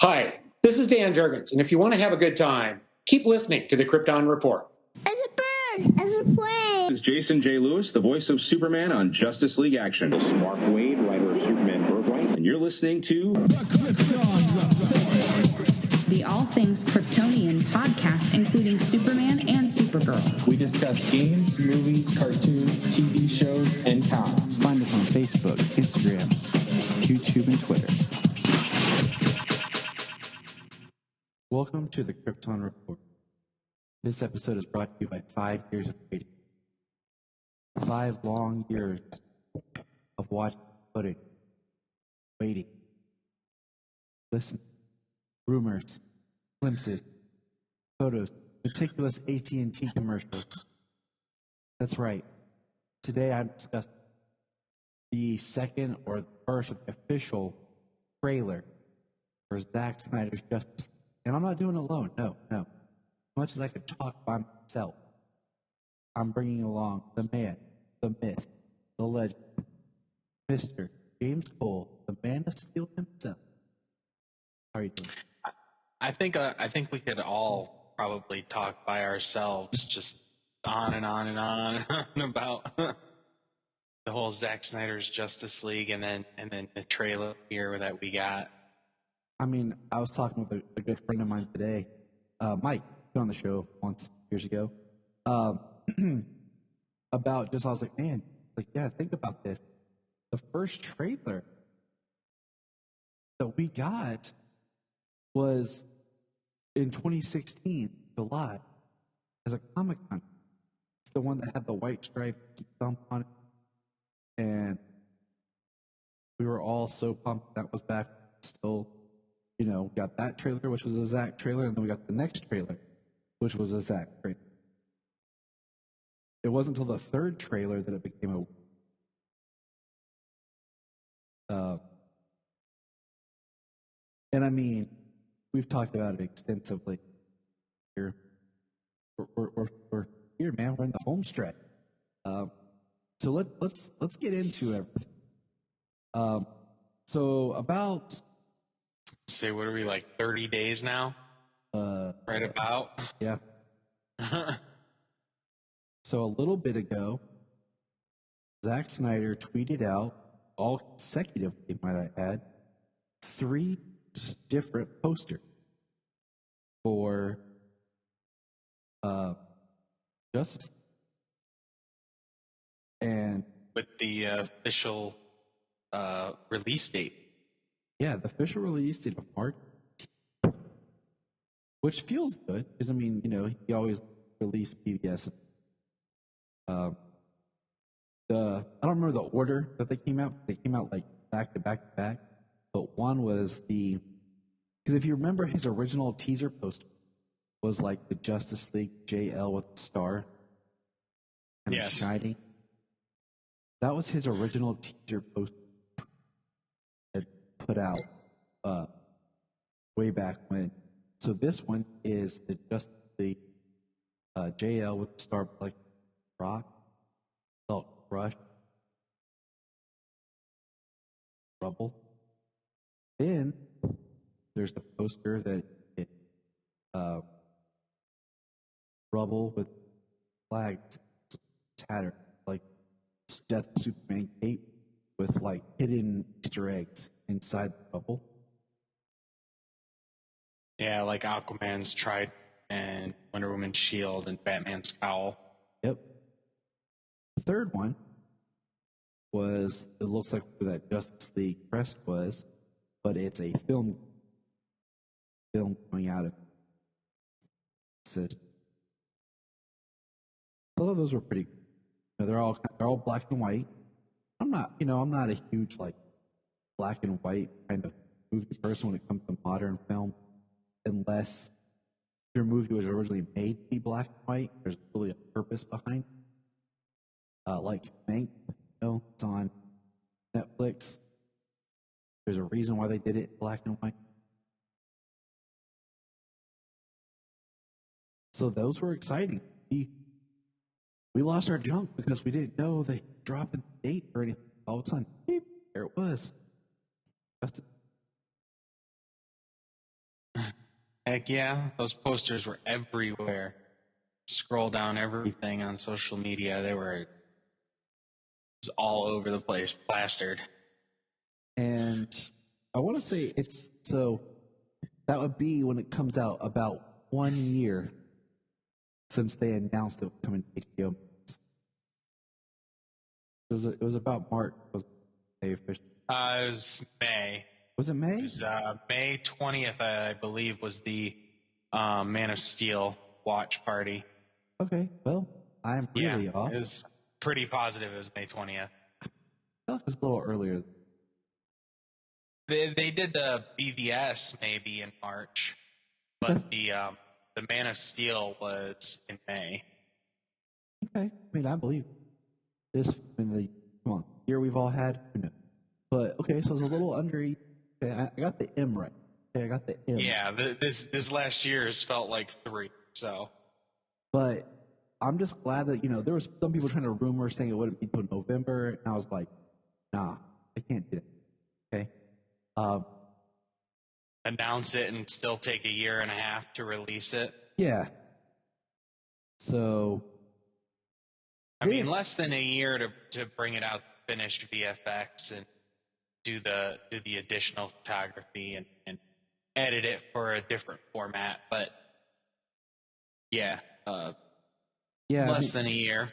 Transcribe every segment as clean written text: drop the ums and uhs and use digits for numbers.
Hi, this is Dan Jurgens, and if you want to have a good time, keep listening to the Krypton Report. It's a bird. It's a plane. This is Jason J. Lewis, the voice of Superman on Justice League Action. This is Mark Wade, writer of Superman Birthright. And you're listening to The Krypton Report, the All Things Kryptonian podcast, including Superman and Supergirl. We discuss games, movies, cartoons, TV shows, and comics. Find us on Facebook, Instagram, YouTube, and Twitter. Welcome to the Krypton Report. This episode is brought to you by 5 years of waiting. 5 long years of watching footage, waiting, listening, rumors, glimpses, photos, meticulous AT&T commercials. That's right. Today I'm discussing the second or the first or the official trailer for Zack Snyder's Justice League. And I'm not doing it alone. No. As much as I could talk by myself, I'm bringing along the man, the myth, the legend, Mr. James Cole, the Man of Steel himself. How are you doing? I think we could all probably talk by ourselves, just on and on and on about the whole Zack Snyder's Justice League, and then the trailer here that we got. I mean, I was talking with a good friend of mine today, Mike, been on the show once years ago, about just, I was like, man, yeah, think about this. The first trailer that we got was in 2016, July, as a Comic-Con. It's the one that had the white stripe thumb on it. And we were all so pumped that was back still. Got that trailer, which was a Zack trailer, and then we got the next trailer, which was a Zack trailer. It wasn't until the third trailer that it became and I mean, we've talked about it extensively here. We're here, man. We're in the home stretch. So let's get into everything. So about. Say, what are we, like 30 days now? Right about? Yeah. So a little bit ago, Zack Snyder tweeted out, all consecutively, might I add, 3 different posters for Justice League. And with the official release date. Yeah, the official release date of March, which feels good because he always released PBS. I don't remember the order that they came out. They came out like back to back to back. But one was because if you remember, his original teaser poster was like the Justice League JL with the star and shining. That was his original teaser poster. Put out way back when. So this one is just the JL with the star like rock, felt crushed, rubble. Then there's the poster that rubble with flags tattered, like Death Superman cape with like hidden Easter eggs inside the bubble. Yeah, like Aquaman's trident and Wonder Woman's shield and Batman's cowl. Yep. The third one was, it looks like where that Justice League crest was, but it's a film coming out of it. Both of those were pretty good. They're all black and white. I'm not a huge like black and white kind of movie person when it comes to modern film, unless your movie was originally made to be black and white. There's really a purpose behind it. Like Mank, it's on Netflix. There's a reason why they did it black and white. So those were exciting. We lost our junk because we didn't know they dropped a date or anything. All of a sudden, beep, there it was. Heck yeah, those posters were everywhere. Scroll down everything on social media. It was all over the place, plastered. And I want to say that would be when it comes out about 1 year since they announced it was coming to HBO Max. It was about March. Was they official? It was May. Was it May? It was May 20th, I believe, was the Man of Steel watch party. Okay, well, I'm really off. It was pretty positive it was May 20th. I thought it was a little earlier. They did the BVS maybe in March, but the Man of Steel was in May. Okay, I mean, I believe this in the year we've all had. Who knows? But okay, so it's a little under. Okay, I got the M right. Okay, I got the M. Yeah, this last year has felt like 3. So, but I'm just glad that there was some people trying to rumor saying it wouldn't be until November, and I was like, nah, I can't do it. Okay. Announce it and still take a year and a half to release it. Yeah. So. I mean, less than a year to bring it out, finish VFX and do the additional photography and edit it for a different format, but less than a year.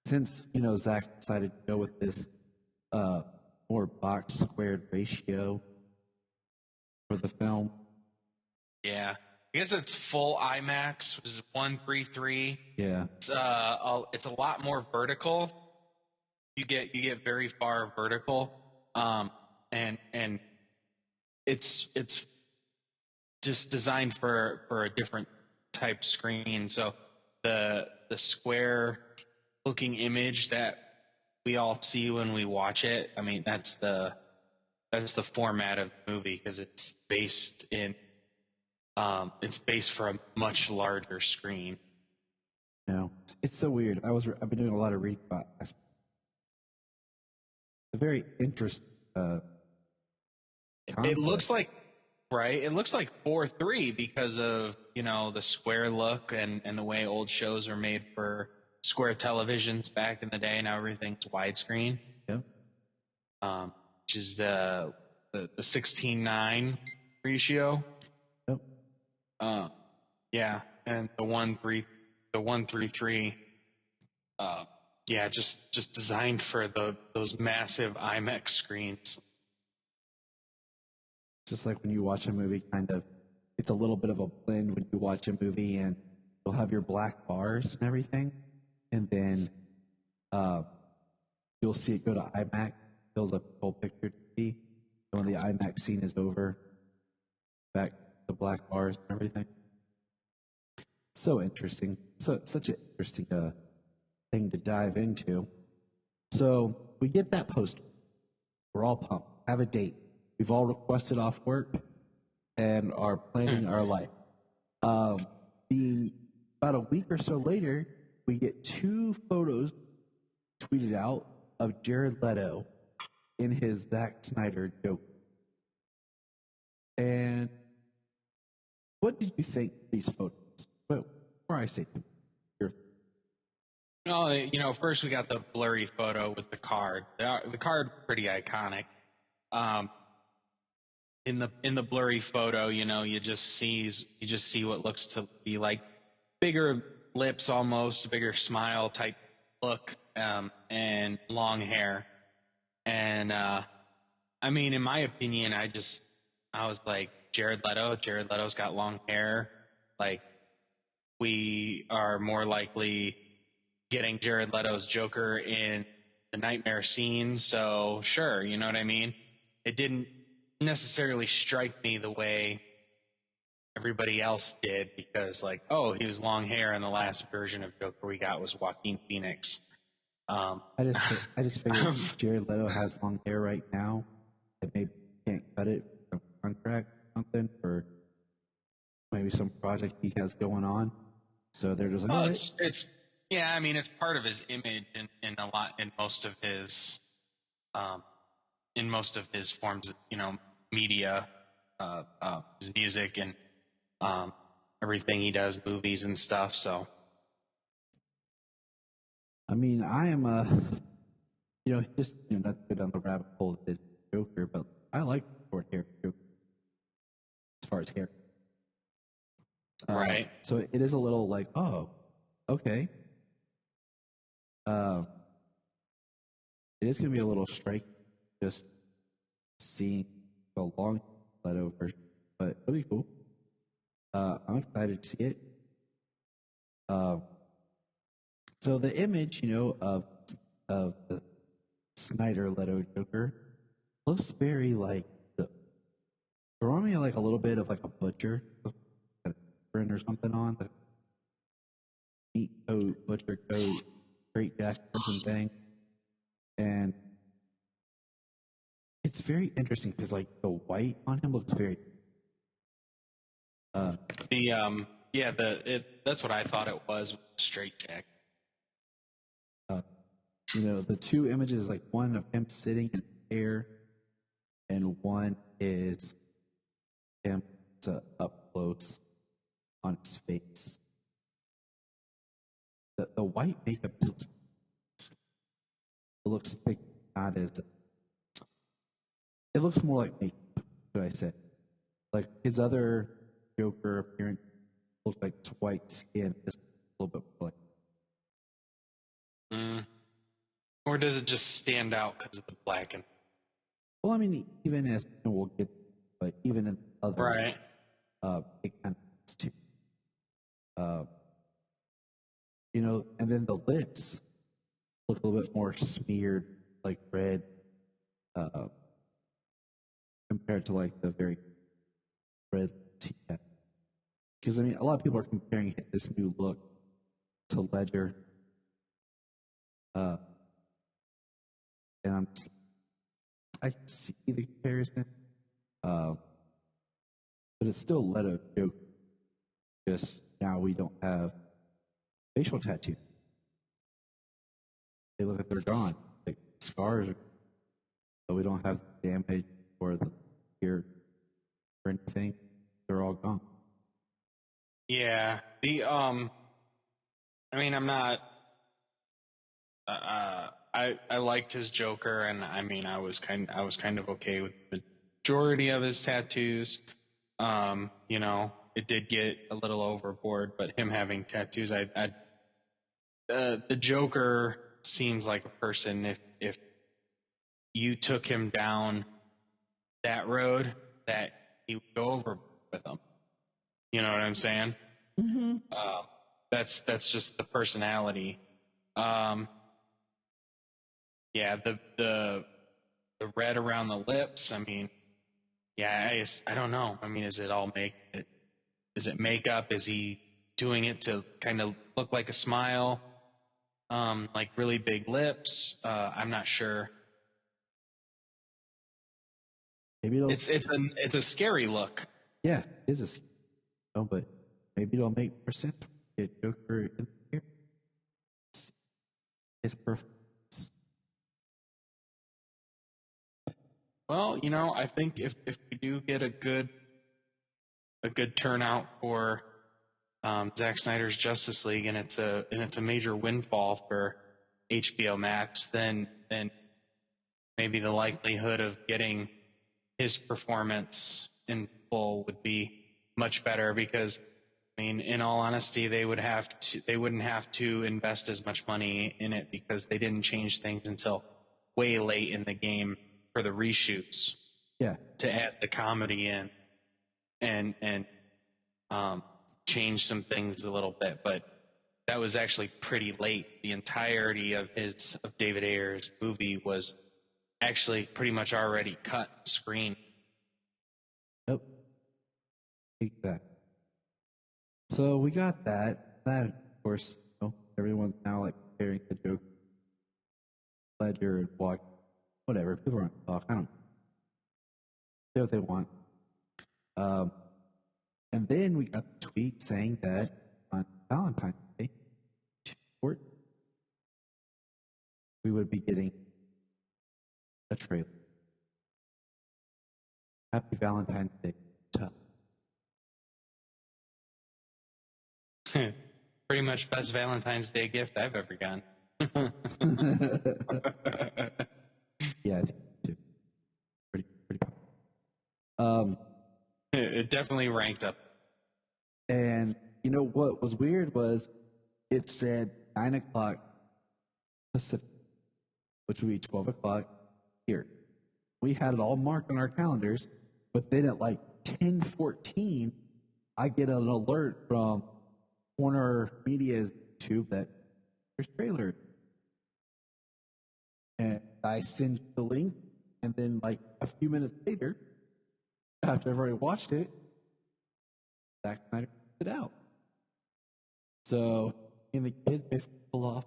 Since Zach decided to go with this more box squared ratio for the film. Yeah, I guess it's full IMAX, which is 133. Yeah, it's a lot more vertical. You get very far vertical, and it's just designed for a different type screen. So the square looking image that we all see when we watch it, I mean, that's the format of the movie because it's based for a much larger screen. No, it's so weird. I've been doing a lot of reading about it. A very interesting concept. It looks like 4:3 because of the square look and the way old shows are made for square televisions back in the day. Now everything's widescreen. Yeah. Which is the 16:9 ratio. Yep. Yeah, and the 133. Just designed for those massive IMAX screens. Just like when you watch a movie, it's a little bit of a blend when you watch a movie and you'll have your black bars and everything, and then you'll see it go to IMAX, fills up the whole picture to see. And when the IMAX scene is over, back the black bars and everything. So interesting. So such an interesting thing to dive into. So we get that poster. We're all pumped. Have a date. We've all requested off work and are planning our life. Being about a week or so later, we get 2 photos tweeted out of Jared Leto in his Zack Snyder Joker. And what did you think of these photos? Well, before I say your first we got the blurry photo with the card. The card pretty iconic. In the blurry photo, you just see what looks to be like bigger lips, almost a bigger smile type look, and long hair. And I mean, in my opinion, I was like, Jared Leto's got long hair. Like, we are more likely getting Jared Leto's Joker in the nightmare scene. So sure, you know what I mean? It didn't necessarily strike me the way everybody else did because he was long hair and the last version of Joker we got was Joaquin Phoenix. I just figured Jared Leto has long hair right now that maybe can't cut it from contract or something for maybe some project he has going on. So they're just like, it's part of his image in most of his forms of, media, his music and everything he does, movies and stuff. So I mean, I am just not to go down the rabbit hole of his Joker, but I like short hair Joker as far as hair. right. So it is a little like, oh, okay. It is going to be a little striking just seeing the long Leto version, but it'll be cool. I'm excited to see it. So the image, of the Snyder Leto Joker looks very like remind me like a little bit of like a butcher, a print or something on the meat coat, butcher coat, straight jacket thing, and it's very interesting because like the white on him looks very. That's what I thought it was, straight jacket. The two images, like one of him sitting in air, and one is him up close on his face. The white makeup looks thick, not as. It looks more like makeup, should I say? Like his other Joker appearance looks like it's white skin, just a little bit more like. Or does it just stand out because of the black and? Well, I mean, even as we'll get, but even in other, right? It kind of too. And then the lips look a little bit more smeared, like red, compared to like the very red tea. Because I mean, a lot of people are comparing this new look to Ledger. And I can see the comparison, but it's still Leto Joker. Just now we don't have facial tattoo. They look like they're gone, like scars, but we don't have damage or the ear or anything. They're all gone. Yeah. I mean, I'm not. I liked his Joker, and I mean, I was kind of okay with the majority of his tattoos. It did get a little overboard, but him having tattoos, the Joker seems like a person. If you took him down that road, that he would go over with him. You know what I'm saying? Mm-hmm. That's just the personality. Yeah, the red around the lips. I mean, yeah, I don't know. I mean, is it makeup? Is he doing it to kind of look like a smile? Like really big lips? I'm not sure. Maybe it's a scary look. Yeah, it is a scary look, but maybe it'll make more sense. Get Joker in here. It's perfect. Well, I think if we do get a good turnout for Zack Snyder's Justice League, and it's a major windfall for HBO Max, then maybe the likelihood of getting his performance in full would be much better, because I mean, in all honesty, they wouldn't have to invest as much money in it, because they didn't change things until way late in the game for the reshoots. Yeah. To add the comedy in and change some things a little bit, but that was actually pretty late. The entirety of David Ayer's movie was actually pretty much already cut screen. Yep. Take that. So we got that. That, of course, everyone's now like comparing the Joker, Ledger, and whatever. People want to talk. I don't know what they want. And then we got the tweet saying that on Valentine's Day, we would be getting a trailer. Happy Valentine's Day. Pretty much best Valentine's Day gift I've ever gotten. Yeah, I think too. Pretty. It definitely ranked up. And you know what was weird was it said 9 o'clock Pacific, which would be 12 o'clock here. We had it all marked on our calendars, but then at like 10:14, I get an alert from Warner Media's YouTube that there's trailer. And I send the link, and then like a few minutes later, after I've already watched it, Zack Snyder put it out. So, the kids basically pull off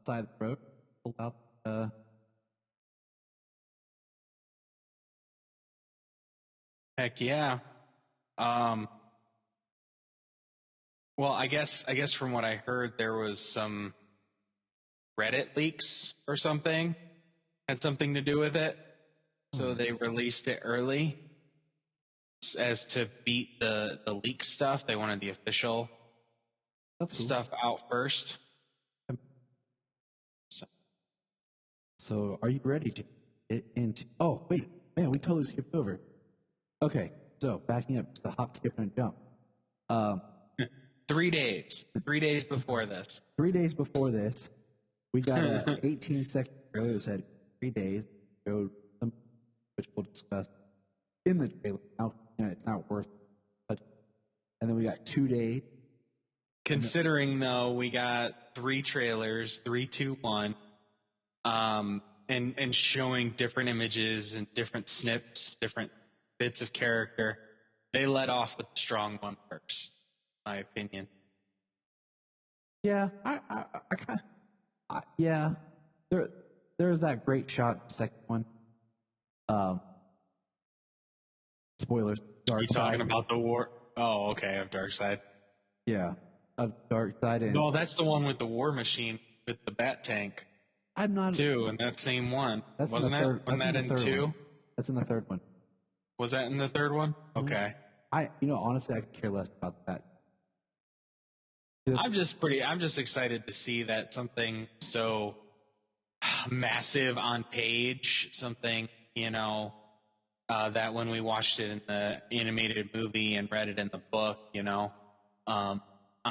side of the road, pull out. Heck yeah. Well, I guess from what I heard, there was some Reddit leaks or something had something to do with it. So they released it early as to beat the leak stuff. They wanted the official stuff out first. So are you ready to get into? Oh wait, man, we totally skipped over. Okay, so backing up just a hop, skip, and a jump. 3 days. 3 days before this. 3 days before this, we got an 18-second trailer that said 3 days, showed some, which we'll discuss in the trailer. Now, it's not worth it. And then we got 2 days. Considering, though, we got 3 trailers, 3, 2, 1, and showing different images and different snips, different bits of character, they let off with the strong one first, in my opinion. Yeah, I kind of, yeah. There's that great shot, the second one. Spoilers. Dark You talking about the war? Oh, okay, of Darkseid. Yeah, of Darkseid. And No, that's the one with the war machine with the bat tank. I'm not Two in that same one. Wasn't it? Wasn't that in 2? That's in the third one. Was that in the third one? Okay. Honestly, I could care less about that. I'm just excited to see that something so massive on page, something, that when we watched it in the animated movie and read it in the book, on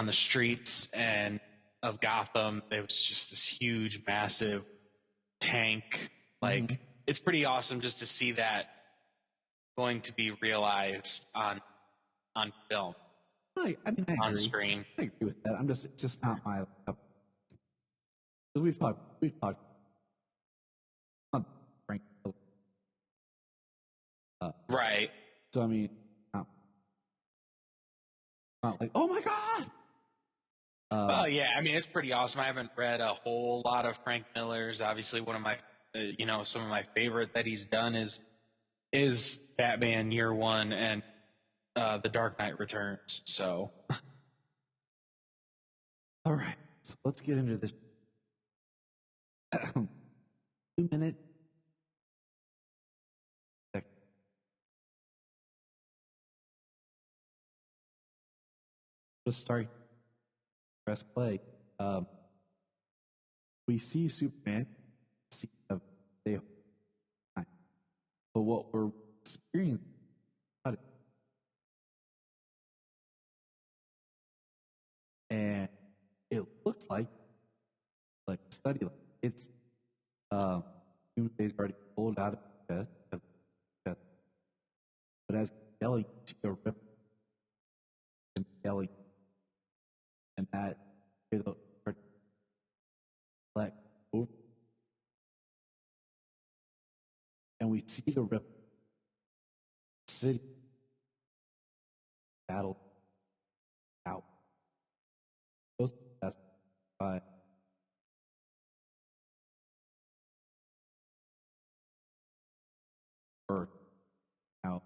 the streets and of Gotham, there was just this huge, massive tank. Like, it's pretty awesome just to see that going to be realized on film. I agree. On screen. I agree with that. It's just not my. We've talked. Right. So not like, oh my god. Well, yeah. It's pretty awesome. I haven't read a whole lot of Frank Miller's. Obviously, one of my, some of my favorite that he's done is Batman Year One and The Dark Knight Returns. So, all right. So let's get into this. 2 minute. Just start. Press play. We see Superman. But what we're experiencing, and it looks like study. It's Doomsday's already pulled out of the chest, but as Ellie to a rip and Ellie, and that it'll let over, and we see the rip city battle out. That's by Earth out.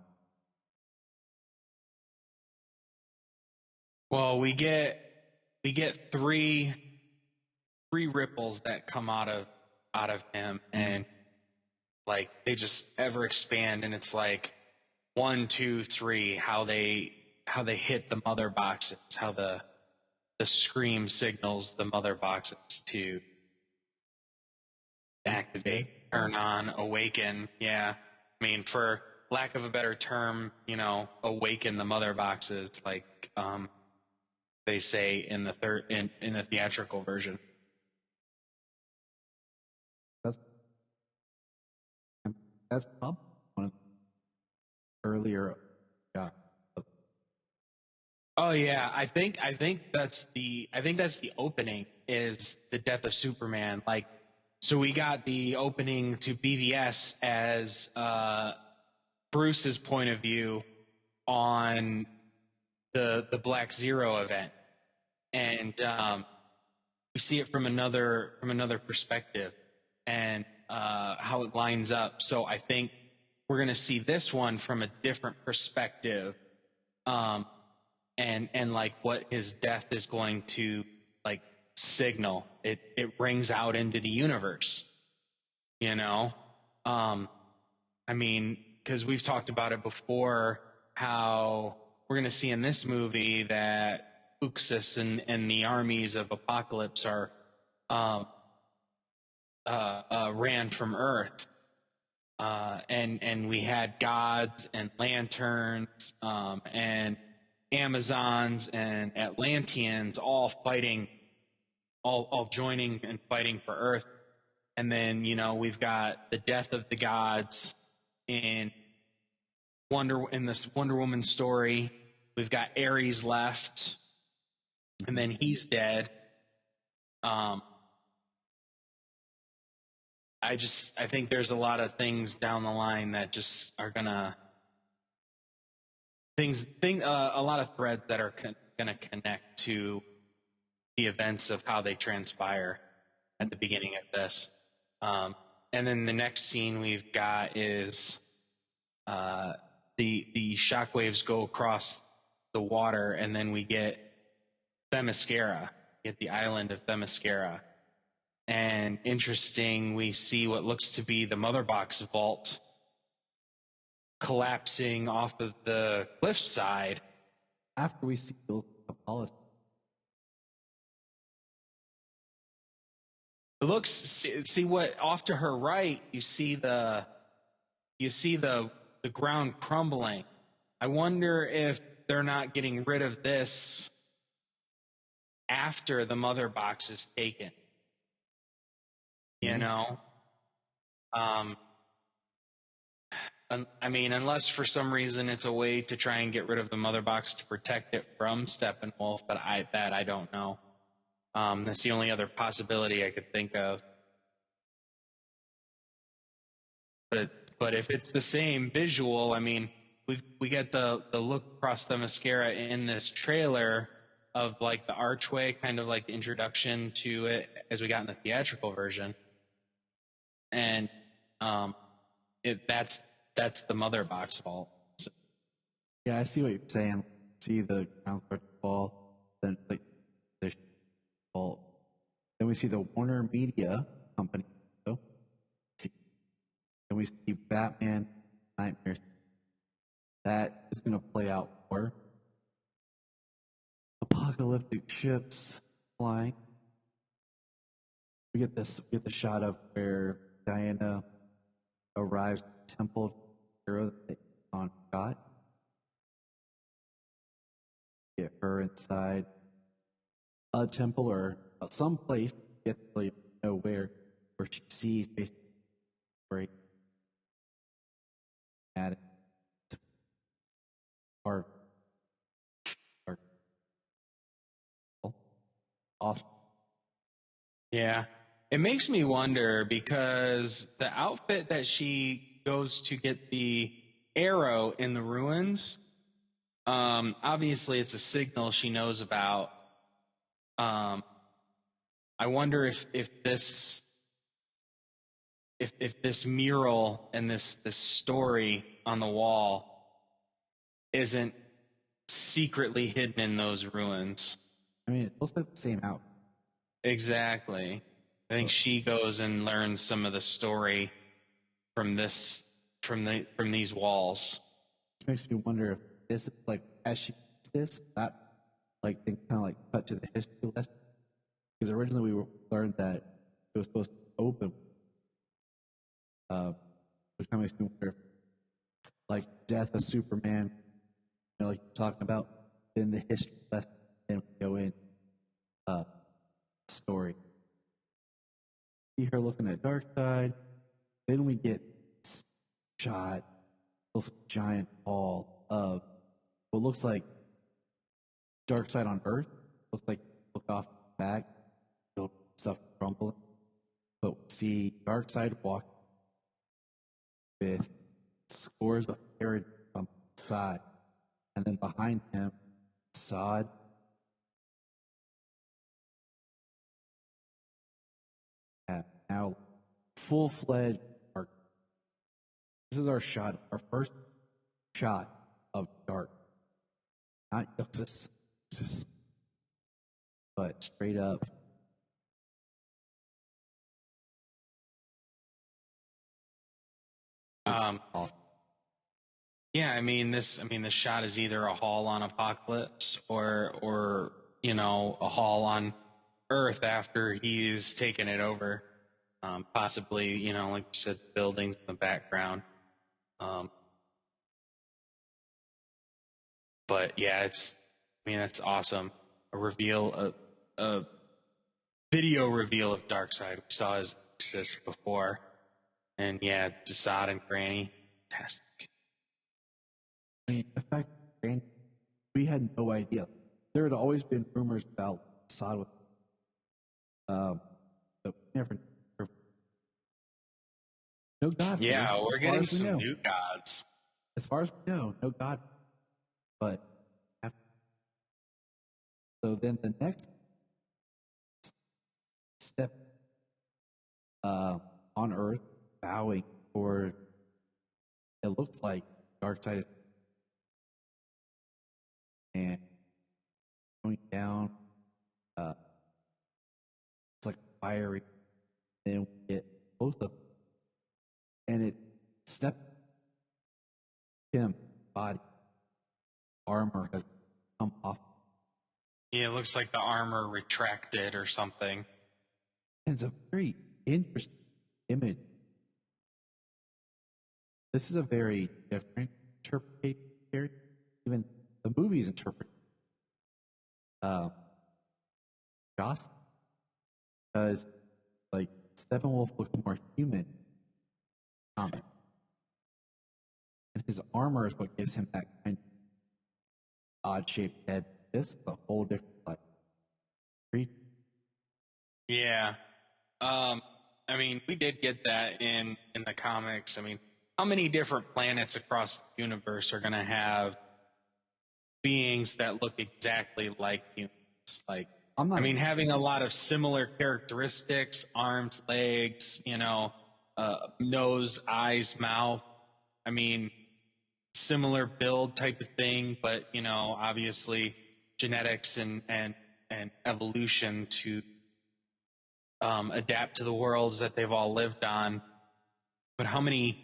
Well, we get three ripples that come out of him, and like they just ever expand, and it's like 1, 2, 3, how they hit the mother boxes, how the the scream signals the mother boxes to activate, turn on, awaken. Yeah. I mean, for lack of a better term, awaken the mother boxes, like they say in the theatrical version. That's probably one of the earlier. Yeah. Oh yeah, I think that's the opening is the death of Superman. Like, so we got the opening to BVS as Bruce's point of view on the Black Zero event, and we see it from another perspective, and how it lines up. So I think we're going to see this one from a different perspective, and like what his death is going to like signal. It rings out into the universe, I mean, because we've talked about it before, how we're going to see in this movie that Uxas and the armies of Apocalypse are ran from Earth, and we had gods and lanterns and Amazons and Atlanteans all fighting, all joining and fighting for Earth. And then we've got the death of the gods in this Wonder Woman story. We've got Ares left, and then he's dead. I think there's a lot of things down the line that just are gonna a lot of threads that are gonna connect to the events of how they transpire at the beginning of this. And then the next scene we've got is the shockwaves go across the water, and then we get Themyscira, get the island of Themyscira. And interesting, we see what looks to be the Mother Box vault collapsing off of the cliffside. After we see Apollo. It looks, see what off to her right, you see the ground crumbling. I wonder if they're not getting rid of this after the Mother Box is taken. I mean, unless for some reason it's a way to try and get rid of the Mother Box to protect it from Steppenwolf, but I don't know. That's the only other possibility I could think of. But if it's the same visual, I mean, we get the look across Themyscira in this trailer of like the archway, kind of like the introduction to it as we got in the theatrical version. And that's the Mother Box vault. So. Yeah, I see what you're saying. See the ground start to fall, then like the vault. Then we see the Warner Media Company. So, then we see Batman Nightmares. That is going to play out more. Apocalyptic ships flying. We get the shot of where Diana arrives at the temple hero that on got. Get her inside a temple or some place, get to really know where she sees basically great at it. Or awesome. Yeah. It makes me wonder because the outfit that she goes to get the arrow in the ruins, obviously it's a signal she knows about. I wonder if this mural and this story on the wall isn't secretly hidden in those ruins. I mean, it looks like the same outfit. Exactly. I think she goes and learns some of the story from these walls. Which makes me wonder if this is like as she this that like then kind of like cut to the history lesson, because originally we learned that it was supposed to open which kind of makes me wonder, like death of Superman, like you're talking about, then the history lesson, then we go in story. See her looking at Darkseid, then we get shot of a giant ball of what looks like Darkseid on Earth. Looks like look off the back, stuff crumbling. But we see Darkseid walk with scores of Herod on the side, and then behind him, Zod. Now, full-fledged Dark. This is our shot, our first shot of Dark. Not Justice, but straight up. Awesome. Yeah, I mean this shot is either a haul on Apocalypse or a haul on Earth after he's taken it over. Possibly, like you said, buildings in the background. But yeah, it's awesome. A reveal, a video reveal of Darkseid. We saw his exist before. And yeah, Zod and Granny, fantastic. I mean, the fact that Granny, we had no idea. There had always been rumors about Zod with, but we never. No God. Yeah, we're getting some new gods. As far as we know, no God. But so then the next step on Earth, bowing for it looks like Darkseid is and going down. It's like fiery. Then we get both of them, and it stepped him body armor has come off. Yeah, it looks like the armor retracted or something. And it's a very interesting image. This is a very different interpretation. Even the movie's interpret Joss, because like Steppenwolf looked more human comic. And his armor is what gives him that kind of odd shaped head. This is a whole different creature. Yeah. I mean, we did get that in the comics. I mean, how many different planets across the universe are going to have beings that look exactly like humans? Like, having a lot of similar characteristics, arms, legs, nose, eyes, mouth. I mean, similar build type of thing, but, obviously genetics and evolution to adapt to the worlds that they've all lived on. But how many,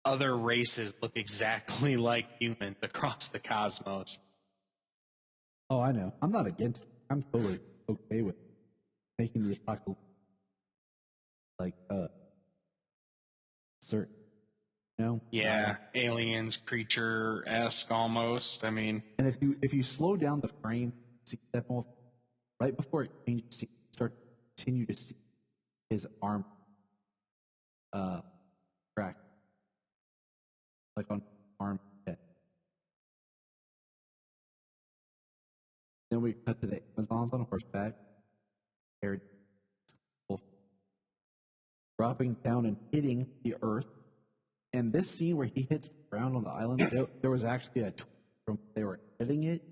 other races look exactly like humans across the cosmos? Oh, I know. I'm not against it. I'm totally okay with making the apocalypse certain. Yeah, aliens, creature-esque almost. I mean, and if you slow down the frame, see Steppenwolf right before it changes, you continue to see his arm crack, like on arm head. Then we cut to the Amazons on horseback, dropping down and hitting the earth. And this scene where he hits the ground on the island, there was actually a tweet from they were editing it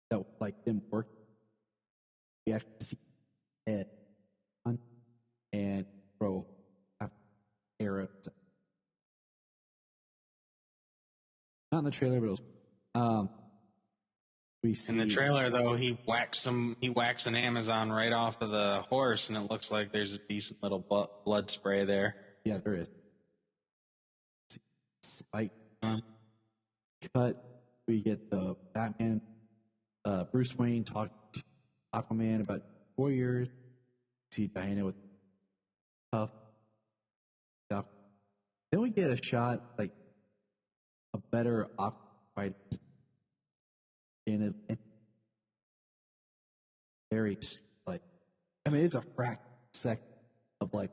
that was like them working. We actually see head and throw arrows. Not in the trailer, but it was. We see in the trailer though, he whacks an Amazon right off of the horse, and it looks like there's a decent little blood spray there. Yeah, there is. Spike cut. We get the Batman Bruce Wayne talked to Aquaman about Warriors. See Diana with Puff. Stuff. Then we get a shot like a better Aquaman fight in it. Very like, I mean, it's a fraction second of like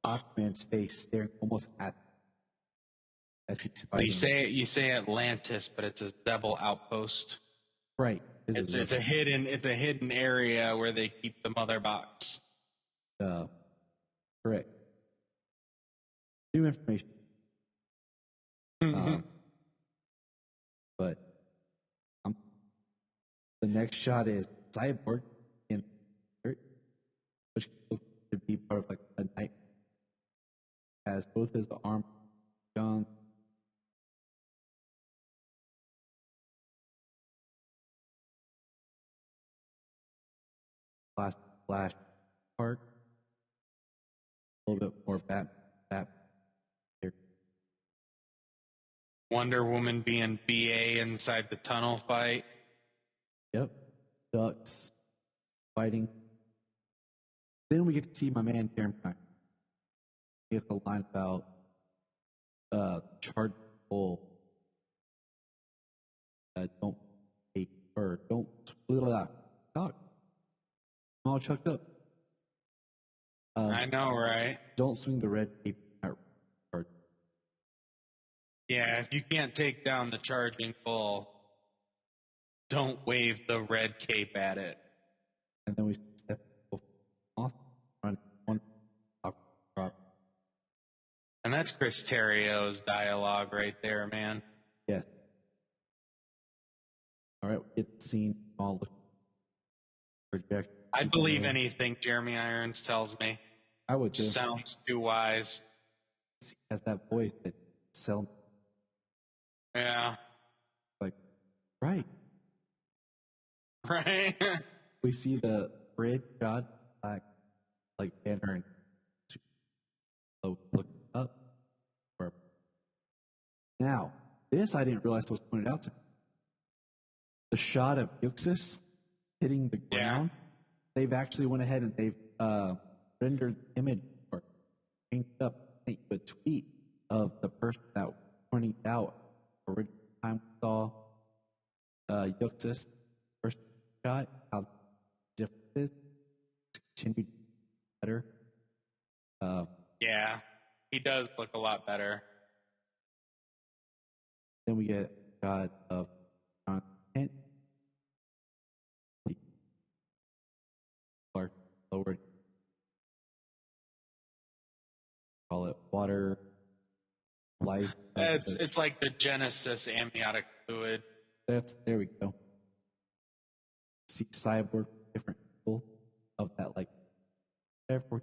Aquaman's face staring almost at as he's fighting. You say Atlantis, but it's a Zebel outpost. Right. It's a hidden area where they keep the mother box. Correct. New information. But the next shot is Cyborg in dirt, which looks to be part of like a night. Has both his arms gone. Last flash part. A little bit more bat. Wonder Woman being BA inside the tunnel fight. Yep. Ducks fighting. Then we get to see my man Jeremy. He gets the line about charged bull. Don't take or don't split that dog. I'm all chucked up. I know, right? Don't swing the red cape. Yeah, if you can't take down the charging bull, don't wave the red cape at it. And then we step off, run one drop. And that's Chris Terrio's dialogue right there, man. Yes. All right, we get the scene. All the project. I'd believe anything Jeremy Irons tells me. I would just sounds too wise. He has that voice that sells. Yeah. Like, right. Right. We see the red shot like banner and look up. Now, this I didn't realize was pointed out to me. The shot of Yuxis hitting the ground, they've actually went ahead and they've rendered the image or changed up a tweet of the person that pointed out original time we saw Yuxis first shot, how different it is, continued better. Yeah, he does look a lot better. Then we get a shot of John Kent. Clark lowered. Call it water life. It's like the Genesis amniotic fluid. There we go. See Cyborg, different people of that, like whatever,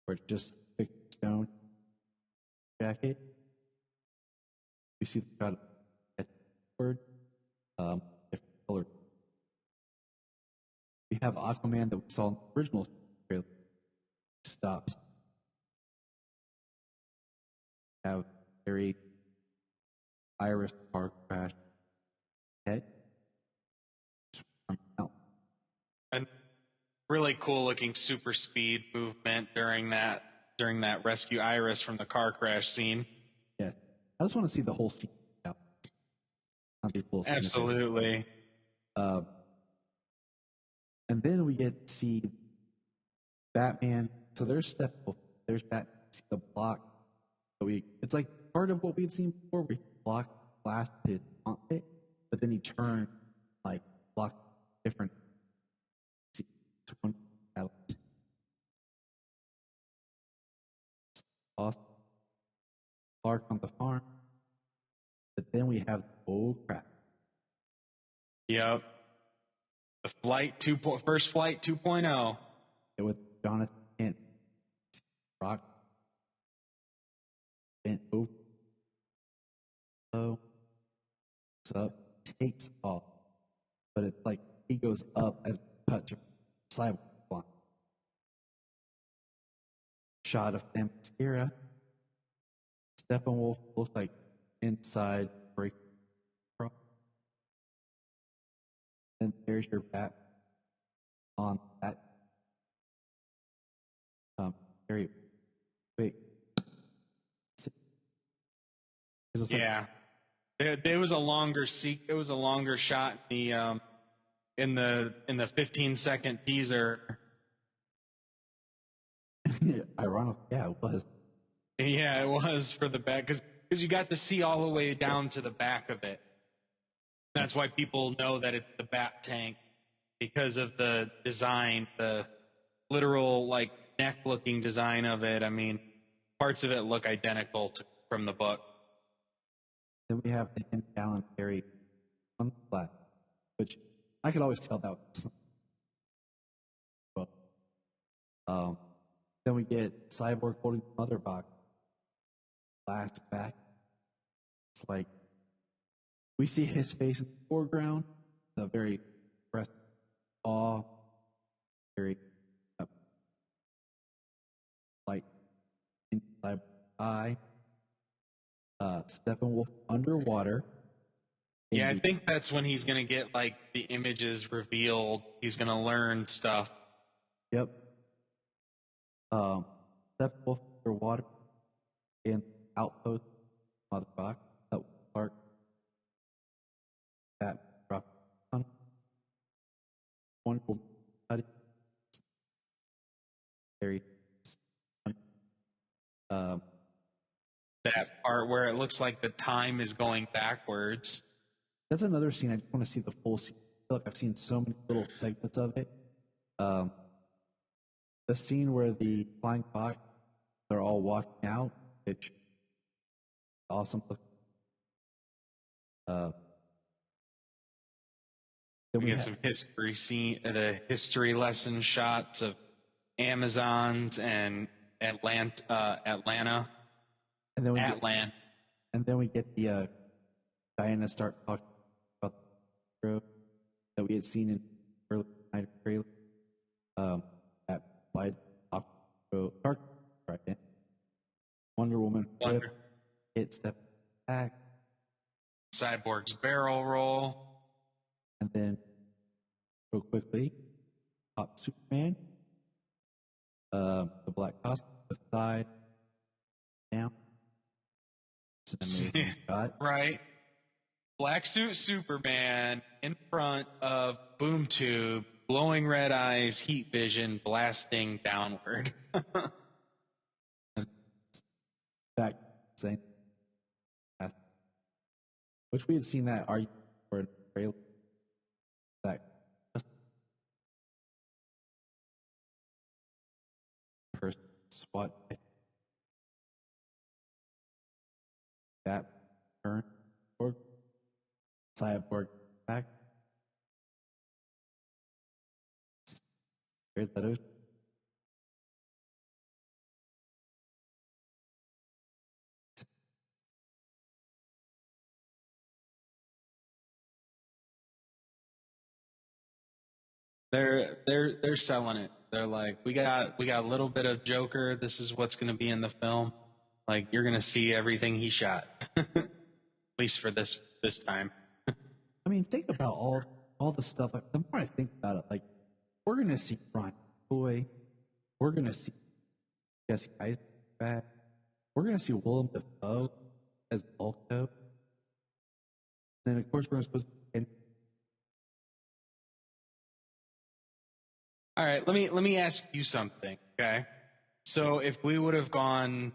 or just big stone jacket. We see the shot of word, different color. We have Aquaman that we saw in the original trailer. Stops. Have very Iris car crash head. And really cool looking super speed movement during that rescue Iris from the car crash scene. Yeah. I just want to see the whole scene out. Not these little Absolutely. snippets. And then we get to see Batman. So there's there's Batman. See the block. It's like part of what we'd seen before. We block blast hit, but then he turned like block different. Awesome. Clark on the farm. But then we have crap. Yep. The first flight 2.0. With Jonathan Kent. Rock. Bent over. So up, takes off. But it's like he goes up as a touch of Cyborg. Shot of Themyscira. Steppenwolf looks like inside break. marries her bat on that very big. Yeah, there was a longer it was a longer shot in the 15-second teaser. Ironic, yeah, it was. Yeah, it was for the back because you got to see all the way down to the back of it. That's why people know that it's the bat tank because of the design, the literal like neck-looking design of it. I mean, parts of it look identical from the book. Then we have the Alan Perry on the flat, which I could always tell that was. Then we get Cyborg holding the mother box. Last back. It's like we see his face in the foreground, the very expressive awe, very light inside eye. Steppenwolf underwater. Yeah, I think that's when he's gonna get like the images revealed. He's gonna learn stuff. Yep. Steppenwolf underwater in outpost motherfucker. Clark. That drop on wonderful very that part where it looks like the time is going backwards. That's another scene. I just want to see the full scene. I feel like I've seen so many little segments of it. The scene where the flying box, they're all walking out, which awesome. Then we get some the history lesson shots of Amazons and Atlanta. And then we get the Diana start talking about the road that we had seen in early night trailer. That light dark right. Wonder Woman flip, hit step back. Cyborg's barrel roll. And then real quickly, pop Superman. The black costume with side down. It's an amazing shot. Right. Black suit Superman in front of boom tube, glowing red eyes, heat vision, blasting downward. Back saying, which we had seen that argument for a trailer. That first SWAT that turn or Cyborg back. Great letters. They're selling it. They're like, we got a little bit of Joker. This is what's going to be in the film. Like, you're going to see everything he shot, at least for this time. I mean, think about all the stuff. The more I think about it, like, we're going to see Brian Boy, we're going to see Jesse Eisenberg, we're going to see Willem Dafoe as Bulko. And then, of course, we're supposed to. All right, let me ask you something, okay? So if we would have gone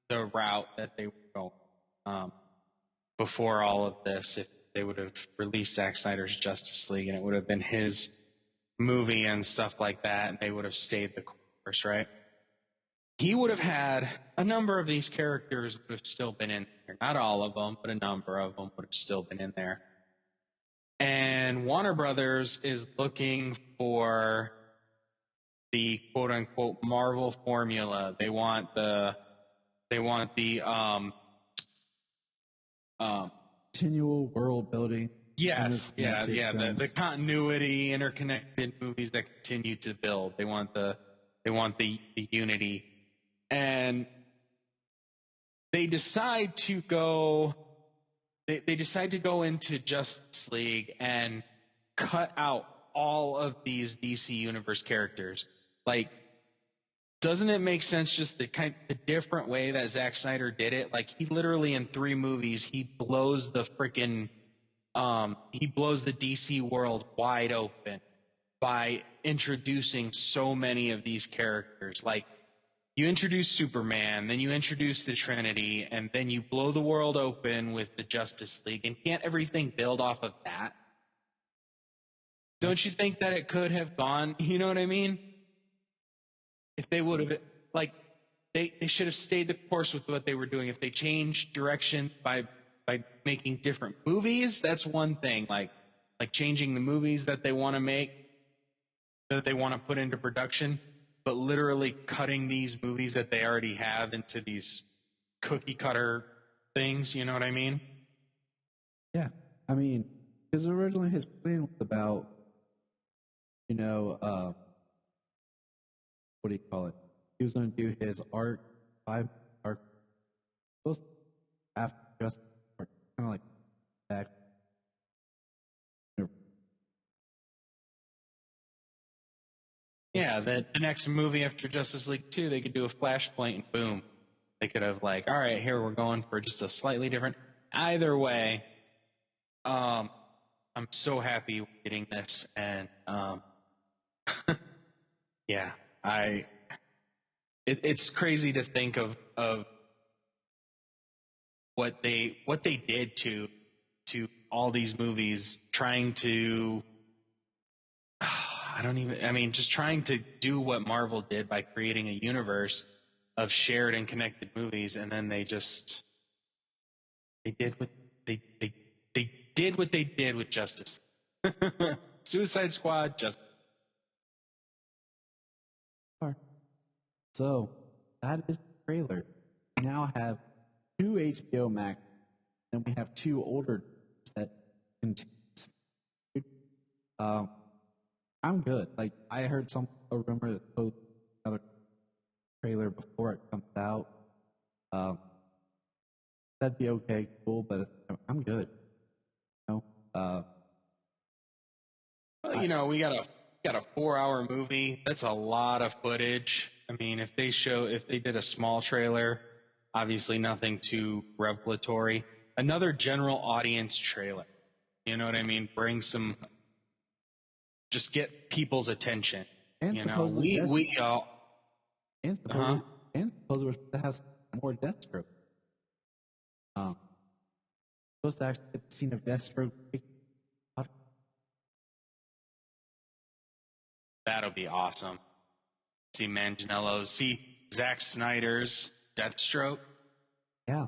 the route that they were going before all of this, if they would have released Zack Snyder's Justice League and it would have been his movie and stuff like that, and they would have stayed the course, right? He would have had a number of these characters would have still been in there. Not all of them, but a number of them would have still been in there. And Warner Brothers is looking for the quote unquote Marvel formula. They want the continual world building. Yes, the continuity, interconnected movies that continue to build. They want the unity, and they decide to go. They decide to go into Justice League and cut out all of these DC Universe characters. Like, doesn't it make sense just the different way that Zack Snyder did it? Like, he literally in 3 movies, he blows the DC world wide open by introducing so many of these characters. Like, you introduce Superman, then you introduce the Trinity, and then you blow the world open with the Justice League. And can't everything build off of that? Don't you think that it could have gone, you know what I mean? If they would have, like, they should have stayed the course with what they were doing. If they changed direction by making different movies, that's one thing. Like changing the movies that they want to make, that they want to put into production, but literally cutting these movies that they already have into these cookie cutter things. You know what I mean? Yeah. I mean, because originally his plan was about, you know, what do you call it? He was going to do his art, 5 art, after just kind of like that. Yeah, the next movie after Justice League 2, they could do a Flashpoint and boom. They could have like, all right, here we're going for just a slightly different. Either way, I'm so happy we're getting this, and yeah, it's crazy to think of what they did to all these movies, trying to just trying to do what Marvel did by creating a universe of shared and connected movies, and then they did what they did with Justice. Suicide Squad, Justice. So that is the trailer. We now have 2 HBO Max, and we have 2 older that continue. I'm good. Like, I heard a rumor that posted another trailer before it comes out. That'd be okay, cool, but I'm good. You know, well, you know, we got a 4-hour movie. That's a lot of footage. I mean, if they did a small trailer, obviously nothing too revelatory. Another general audience trailer. You know what I mean? Just get people's attention. And you know, we all. And supposedly we're supposed to have more Deathstroke. Supposed to actually get the scene of Deathstroke. That'll be awesome. See Manganiello's, see Zack Snyder's Deathstroke. Yeah.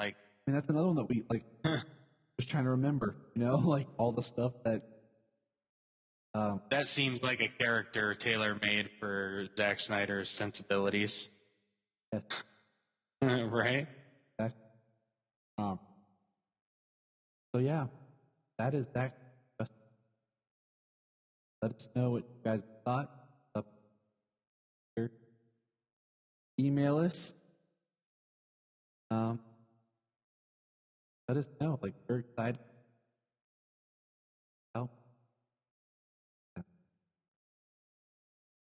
Like, I mean, that's another one that we like. Just trying to remember, you know, like all the stuff that. That seems like a character tailor-made for Zack Snyder's sensibilities. Yes. Right? So yeah, that is that. Let us know what you guys thought. Up here. Email us. Let us know. Like, we're excited.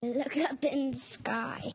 Look up in the sky.